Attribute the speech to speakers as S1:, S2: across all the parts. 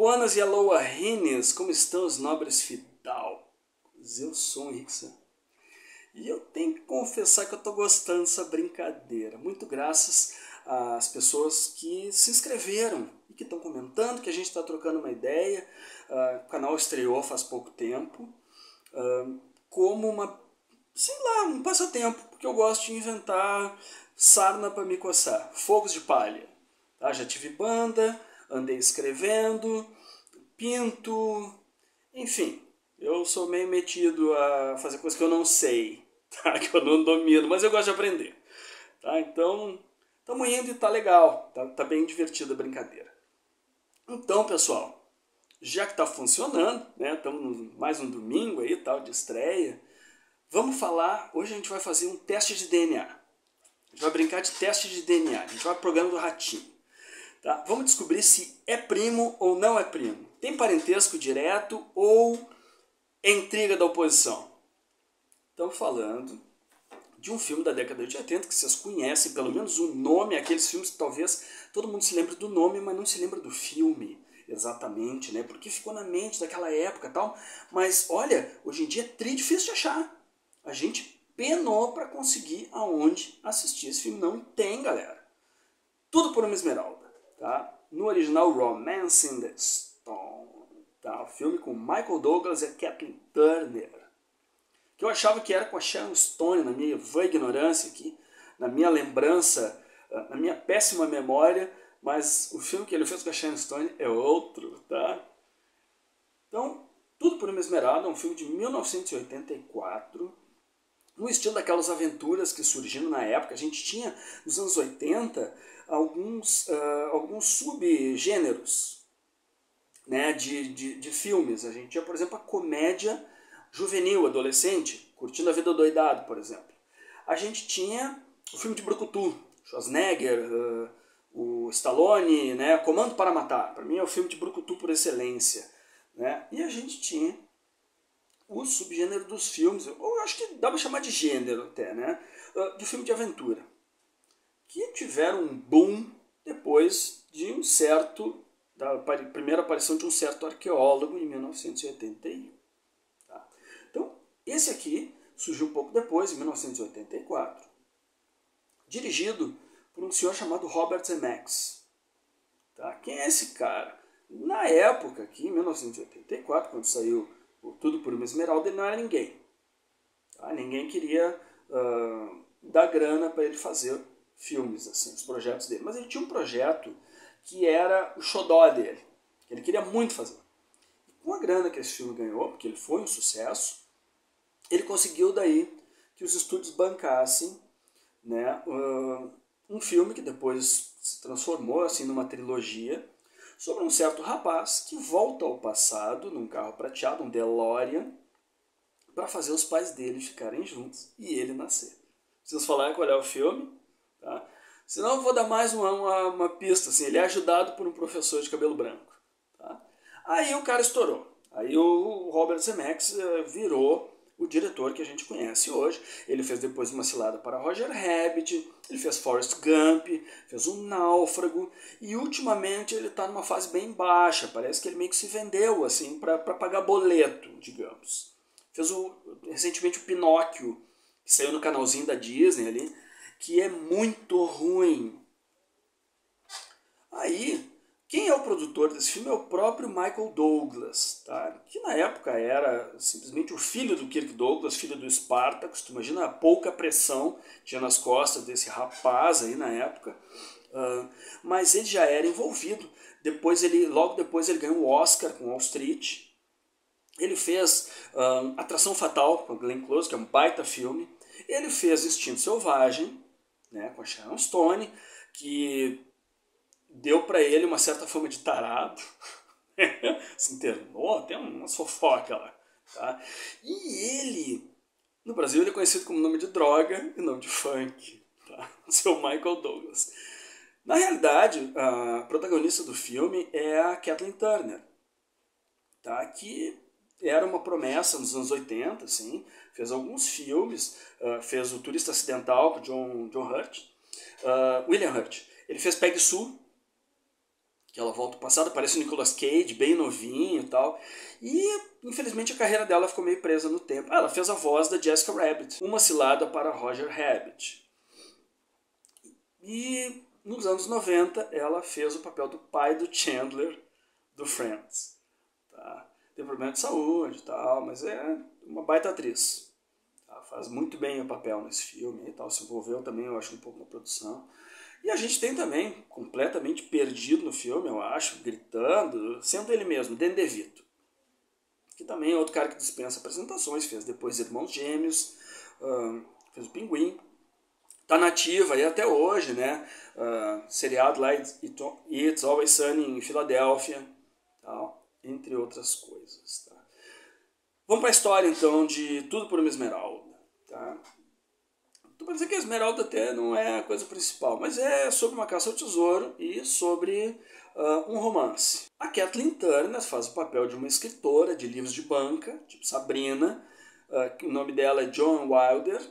S1: buenas e aloha Rines, como estão os nobres fidalgos? Eu sou o Henrique San. E eu tenho que confessar que eu estou gostando dessa brincadeira. Muito graças às pessoas que se inscreveram e que estão comentando, que a gente está trocando uma ideia. O canal estreou faz pouco tempo. Como um passatempo, porque eu gosto de inventar sarna para me coçar, fogos de palha. Tá? Já tive banda, andei escrevendo, pinto, enfim, eu sou meio metido a fazer coisas que eu não sei, tá? Que eu não domino, mas eu gosto de aprender. Tá? Então, estamos indo e tá legal, tá bem divertida a brincadeira. Então, pessoal, já que está funcionando, né? Estamos mais um domingo aí, tal, de estreia. Vamos falar, hoje a gente vai fazer um teste de DNA. A gente vai brincar de teste de DNA, a gente vai pro programa do ratinho. Tá? Vamos descobrir se é primo ou não é primo. Tem parentesco direto ou é intriga da oposição. Estamos falando de um filme da década de 80 que vocês conhecem, pelo menos o nome, aqueles filmes que talvez todo mundo se lembre do nome, mas não se lembra do filme exatamente, né? Porque ficou na mente daquela época e tal. Mas olha, hoje em dia é difícil de achar. A gente penou para conseguir aonde assistir esse filme. Não tem, galera. Tudo por uma Esmeralda. Tá? No original, Romance in the Stone. Tá? O filme com Michael Douglas e Kathleen Turner. Que eu achava que era com a Sharon Stone, na minha vã ignorância aqui, na minha lembrança, na minha péssima memória, mas o filme que ele fez com a Sharon Stone é outro. Tá? Então, Tudo por uma Esmeralda é um filme de 1984, no estilo daquelas aventuras que surgiram na época. A gente tinha, nos anos 80, alguns subgêneros, né, de filmes. A gente tinha, por exemplo, a comédia juvenil, adolescente, Curtindo a Vida Doidado, por exemplo. A gente tinha o filme de brucutu, Schwarzenegger, o Stallone, né, Comando para Matar. Para mim é o filme de brucutu por excelência. Né? E a gente tinha o subgênero dos filmes, ou eu acho que dá para chamar de gênero até, né? De filme de aventura, que tiveram um boom depois de da primeira aparição de um certo arqueólogo em 1981. Tá? Então, esse aqui surgiu um pouco depois, em 1984, dirigido por um senhor chamado Robert Zemeckis. Tá? Quem é esse cara? Na época, aqui, em 1984, quando saiu Tudo por uma Esmeralda, ele não era ninguém. Tá? Ninguém queria dar grana para ele fazer filmes, assim, os projetos dele. Mas ele tinha um projeto que era o xodó dele, que ele queria muito fazer. E com a grana que esse filme ganhou, porque ele foi um sucesso, ele conseguiu daí que os estúdios bancassem, né, um filme que depois se transformou assim, numa trilogia, sobre um certo rapaz que volta ao passado num carro prateado, um DeLorean, para fazer os pais dele ficarem juntos e ele nascer. Preciso falar qual é o filme, tá? Senão eu vou dar mais uma pista. Assim, ele é ajudado por um professor de cabelo branco. Tá? Aí o cara estourou. Aí o Robert Zemeckis virou o diretor que a gente conhece hoje. Ele fez depois Uma Cilada para Roger Rabbit, ele fez Forrest Gump, fez Um Náufrago, e ultimamente ele está numa fase bem baixa. Parece que ele meio que se vendeu assim para pagar boleto, digamos. Fez recentemente o Pinóquio, que saiu no canalzinho da Disney ali, que é muito ruim. Aí, quem é o produtor desse filme é o próprio Michael Douglas, tá? Que na época era simplesmente o filho do Kirk Douglas, filho do Spartacus. Tu imagina a pouca pressão que tinha nas costas desse rapaz aí na época. Mas ele já era envolvido. Logo depois ele ganhou o Oscar com Wall Street. Ele fez Atração Fatal com Glenn Close, que é um baita filme. Ele fez Instinto Selvagem, né, com a Sharon Stone, que deu para ele uma certa fama de tarado. Se internou, tem umas fofocas lá. Tá? E ele, no Brasil, ele é conhecido como nome de droga e nome de funk. Tá? O seu Michael Douglas. Na realidade, a protagonista do filme é a Kathleen Turner, tá? Que era uma promessa nos anos 80, assim, fez alguns filmes, fez o Turista Acidental com John Hurt, William Hurt. Ele fez Peggy Sue, que ela volta ao passado, aparece o Nicolas Cage, bem novinho e tal. E, infelizmente, a carreira dela ficou meio presa no tempo. Ela fez a voz da Jessica Rabbit, uma cilada para Roger Rabbit. E, nos anos 90, ela fez o papel do pai do Chandler, do Friends. Tá? Tem problema de saúde e tal, mas é uma baita atriz. Tá? Faz muito bem o papel nesse filme e tal, se envolveu também, eu acho, um pouco na produção. E a gente tem também, completamente perdido no filme, eu acho, gritando, sendo ele mesmo, Danny DeVito. Que também é outro cara que dispensa apresentações, fez depois Irmãos Gêmeos, fez o Pinguim. Tá nativa aí até hoje, né? Seriado lá, It's Always Sunny em Filadélfia, tal, entre outras coisas. Tá? Vamos para a história, então, de Tudo por uma Esmeralda. Tá? Então, pode dizer que a Esmeralda até não é a coisa principal, mas é sobre uma caça ao tesouro e sobre um romance. A Kathleen Turner faz o papel de uma escritora de livros de banca, tipo Sabrina, que o nome dela é Joan Wilder,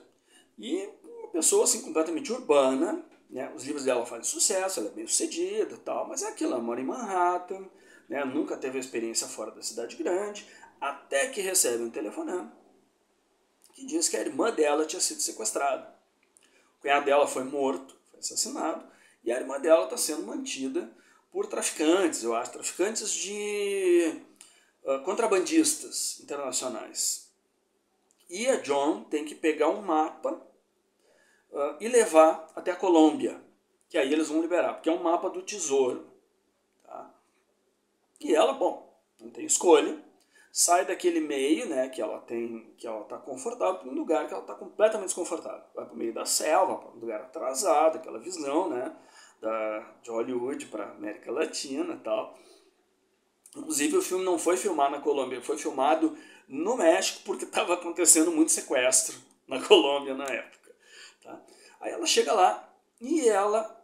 S1: e uma pessoa assim completamente urbana, né? Os livros dela fazem sucesso, ela é bem sucedida e tal, mas é aquilo, ela mora em Manhattan, né? Nunca teve a experiência fora da cidade grande, até que recebe um telefonema que diz que a irmã dela tinha sido sequestrada. O cunhado dela foi morto, foi assassinado, e a irmã dela está sendo mantida por traficantes, eu acho, traficantes de contrabandistas internacionais. E a John tem que pegar um mapa e levar até a Colômbia, que aí eles vão liberar, porque é um mapa do tesouro. Tá? E ela, bom, não tem escolha, sai daquele meio, né, que ela está confortável, para um lugar que ela está completamente desconfortável. Vai para o meio da selva, para um lugar atrasado, aquela visão, né, de Hollywood para América Latina e tal. Inclusive o filme não foi filmado na Colômbia, foi filmado no México porque estava acontecendo muito sequestro na Colômbia na época. Tá? Aí ela chega lá e ela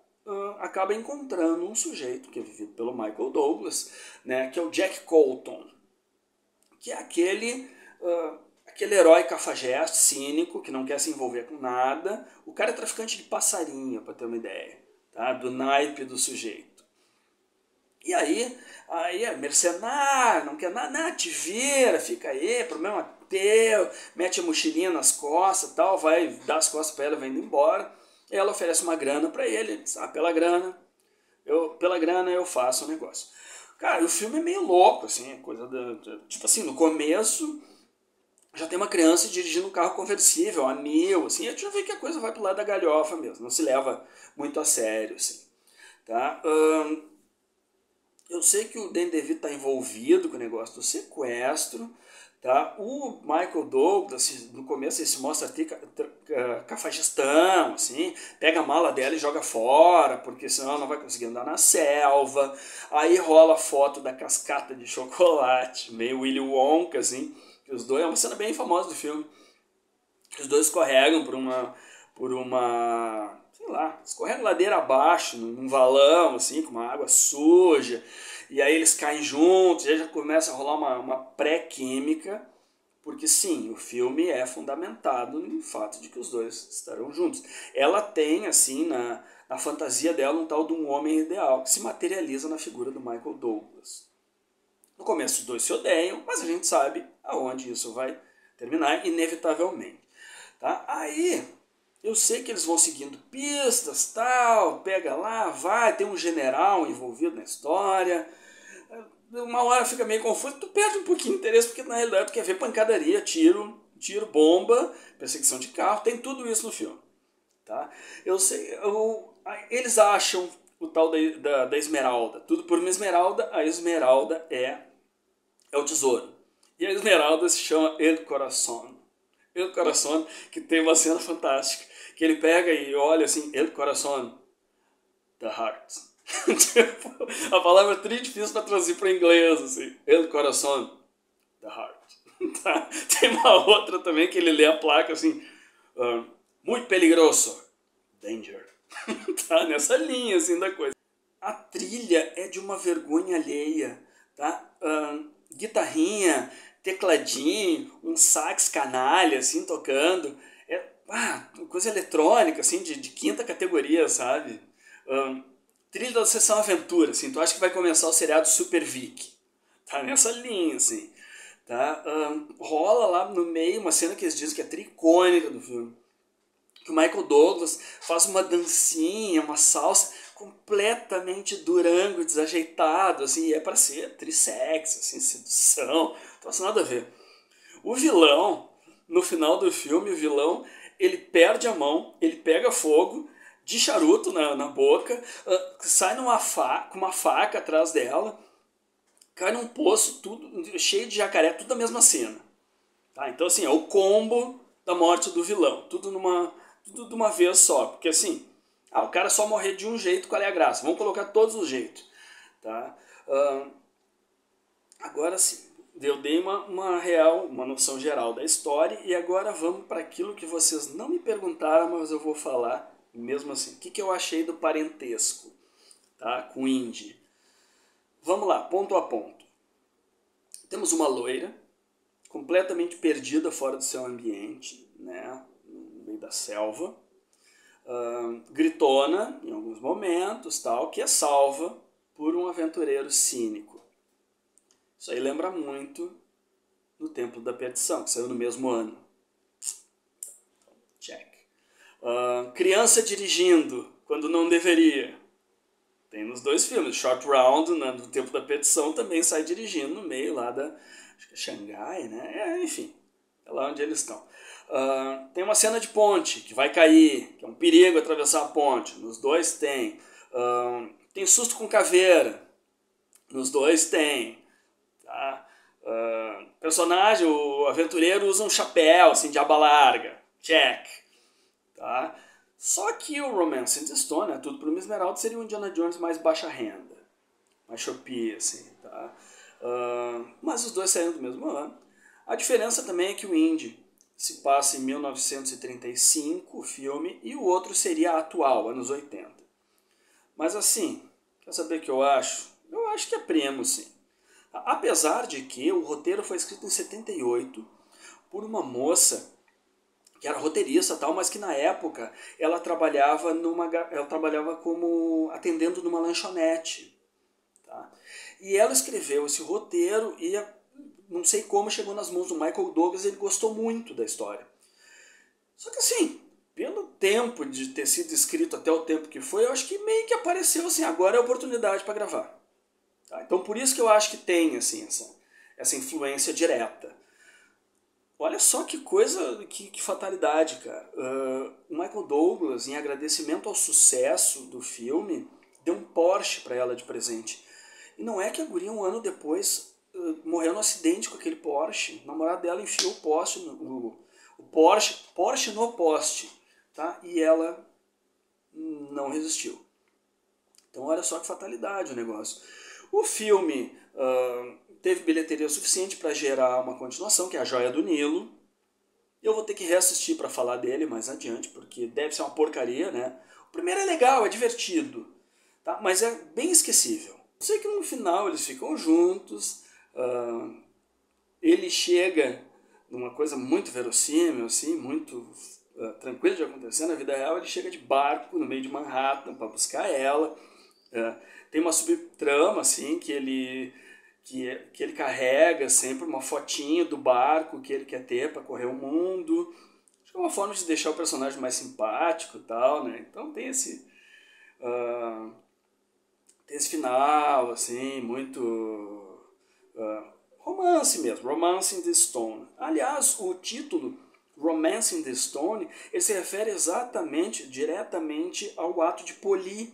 S1: acaba encontrando um sujeito que é vivido pelo Michael Douglas, né, que é o Jack Colton, que é aquele herói cafajeste, cínico, que não quer se envolver com nada. O cara é traficante de passarinho, para ter uma ideia, tá? Do naipe do sujeito. E aí é mercenário, não quer nada, te vira, fica aí, problema teu, mete a mochilinha nas costas, tal, vai dar as costas para ela, vai indo embora. E ela oferece uma grana para ele, diz, pela grana eu faço o negócio. Cara, o filme é meio louco, assim, coisa tipo assim, no começo já tem uma criança dirigindo um carro conversível, a mil, assim, a gente já vê que a coisa vai pro lado da galhofa mesmo, não se leva muito a sério, assim, tá? Eu sei que o Danny DeVito está envolvido com o negócio do sequestro, tá? O Michael Douglas, no começo, ele se mostra cafajestão, assim, pega a mala dela e joga fora, porque senão ela não vai conseguir andar na selva. Aí rola a foto da cascata de chocolate, meio Willy Wonka, assim, que os dois, é uma cena bem famosa do filme, que os dois escorregam por uma sei lá, escorrega ladeira abaixo, num valão, assim, com uma água suja, e aí eles caem juntos, e aí já começa a rolar uma pré-química, porque sim, o filme é fundamentado no fato de que os dois estarão juntos. Ela tem, assim, na fantasia dela, um tal de um homem ideal, que se materializa na figura do Michael Douglas. No começo os dois se odeiam, mas a gente sabe aonde isso vai terminar, inevitavelmente. Tá? Aí eu sei que eles vão seguindo pistas, tal, pega lá, vai, tem um general envolvido na história. Uma hora fica meio confuso, tu perde um pouquinho de interesse, porque na realidade tu quer ver pancadaria, tiro, bomba, perseguição de carro, tem tudo isso no filme. Tá? Eu sei, eles acham o tal da esmeralda, tudo por uma esmeralda, a esmeralda é o tesouro. E a esmeralda se chama El Corazón. El Corazón, que tem uma cena fantástica, que ele pega e olha assim, El Corazón, the heart. Tipo, a palavra é tri difícil para traduzir para inglês, assim, El Corazón, the heart. Tá? Tem uma outra também que ele lê a placa assim, muito peligroso, danger. Tá? Nessa linha assim da coisa. A trilha é de uma vergonha alheia, tá? Guitarrinha, tecladinho, um sax canalha, assim, tocando. Coisa eletrônica, assim, de quinta categoria, sabe? trilha da Sessão Aventura, assim, tu acha que vai começar o seriado Super Vic. Tá nessa linha, assim. Tá? Rola lá no meio uma cena que eles dizem que é tricônica do filme. Que o Michael Douglas faz uma dancinha, uma salsa completamente durango, desajeitado, assim, e é pra ser trissex, assim, sedução, não tem nada a ver. O vilão, no final do filme, o vilão, ele perde a mão, ele pega fogo de charuto na boca, sai com uma faca atrás dela, cai num poço, tudo cheio de jacaré, tudo da mesma cena. Tá? Então, assim, é o combo da morte do vilão, tudo de uma vez só, porque assim, o cara só morrer de um jeito, qual é a graça? Vamos colocar todos os jeitos. Tá? Agora sim, eu dei uma noção geral da história e agora vamos para aquilo que vocês não me perguntaram, mas eu vou falar mesmo assim. O que eu achei do parentesco, tá? Com Indy. Vamos lá, ponto a ponto. Temos uma loira completamente perdida fora do seu ambiente, né? No meio da selva, gritona em alguns momentos, tal, que é salva por um aventureiro cínico. Isso aí lembra muito no Templo da Perdição, que saiu no mesmo ano. Check. Criança dirigindo quando não deveria. Tem nos dois filmes. Short Round, no Templo da Perdição, também sai dirigindo no meio lá da... Acho que é Xangai, né? Enfim, é lá onde eles estão. Tem uma cena de ponte que vai cair, que é um perigo atravessar a ponte. Nos dois tem. Tem susto com caveira. Nos dois tem. Tá? Personagem, o aventureiro usa um chapéu assim, de aba larga. Check. Tá? Só que o Romance in the Stone, Tudo por uma Esmeralda, seria um Indiana Jones mais baixa renda. Mais Shopee, assim. Tá? Mas os dois saíram do mesmo ano. A diferença também é que o Indy se passa em 1935, o filme, e o outro seria atual, anos 80. Mas assim, quer saber o que eu acho? Eu acho que é primo, sim. Apesar de que o roteiro foi escrito em 78 por uma moça que era roteirista e tal, mas que na época ela trabalhava como atendendo numa lanchonete. Tá? E ela escreveu esse roteiro e não sei como chegou nas mãos do Michael Douglas e ele gostou muito da história. Só que assim, pelo tempo de ter sido escrito até o tempo que foi, eu acho que meio que apareceu assim, agora é a oportunidade para gravar. Tá? Então por isso que eu acho que tem assim, essa influência direta. Olha só que coisa, que fatalidade, cara. O Michael Douglas, em agradecimento ao sucesso do filme, deu um Porsche para ela de presente. E não é que a guria, um ano depois, morreu no acidente com aquele Porsche. O namorado dela enfiou o Porsche no poste, tá? E ela não resistiu. Então olha só que fatalidade o negócio. O filme teve bilheteria suficiente para gerar uma continuação, que é A Joia do Nilo. Eu vou ter que reassistir para falar dele mais adiante, porque deve ser uma porcaria, né? O primeiro é legal, é divertido, tá? Mas é bem esquecível. Sei que no final eles ficam juntos, ele chega numa coisa muito verossímil, assim, muito tranquilo de acontecer na vida real, ele chega de barco no meio de Manhattan para buscar ela. Tem uma subtrama, assim, que ele carrega sempre uma fotinha do barco que ele quer ter para correr o mundo. Acho que é uma forma de deixar o personagem mais simpático e tal, né? Então tem esse final, assim, muito romance mesmo, Romance in the Stone. Aliás, o título Romance in the Stone, ele se refere diretamente ao ato de polir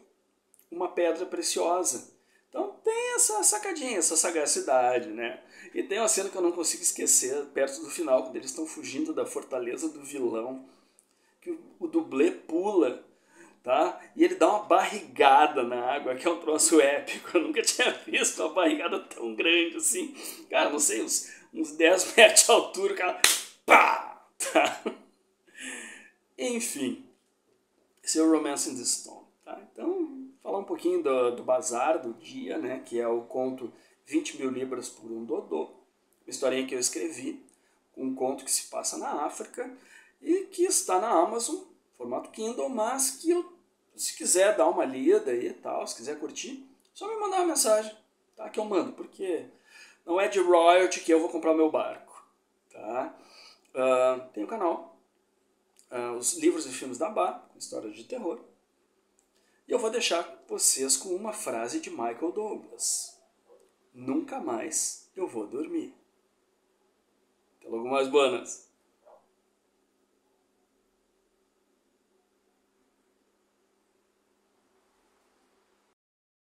S1: uma pedra preciosa. Então tem essa sacadinha, essa sagacidade, né? E tem uma cena que eu não consigo esquecer, perto do final, quando eles estão fugindo da fortaleza do vilão, que o dublê pula, tá? E ele dá uma barrigada na água, que é um troço épico. Eu nunca tinha visto uma barrigada tão grande assim. Cara, não sei, uns 10 metros de altura, o cara... Pá! Tá? Enfim, esse é o Romance in the Stone. Tá? Então, falar um pouquinho do bazar do dia, né? Que é o conto 20 mil libras por um dodô. Uma historinha que eu escrevi, um conto que se passa na África e que está na Amazon, formato Kindle, mas que eu Se quiser dar uma lida aí e tal, se quiser curtir, só me mandar uma mensagem, tá? Que eu mando, porque não é de royalty que eu vou comprar o meu barco, tá? Tem o canal, os livros e filmes da Bá, com histórias de terror. E eu vou deixar vocês com uma frase de Michael Douglas. Nunca mais eu vou dormir. Até logo mais, buenas!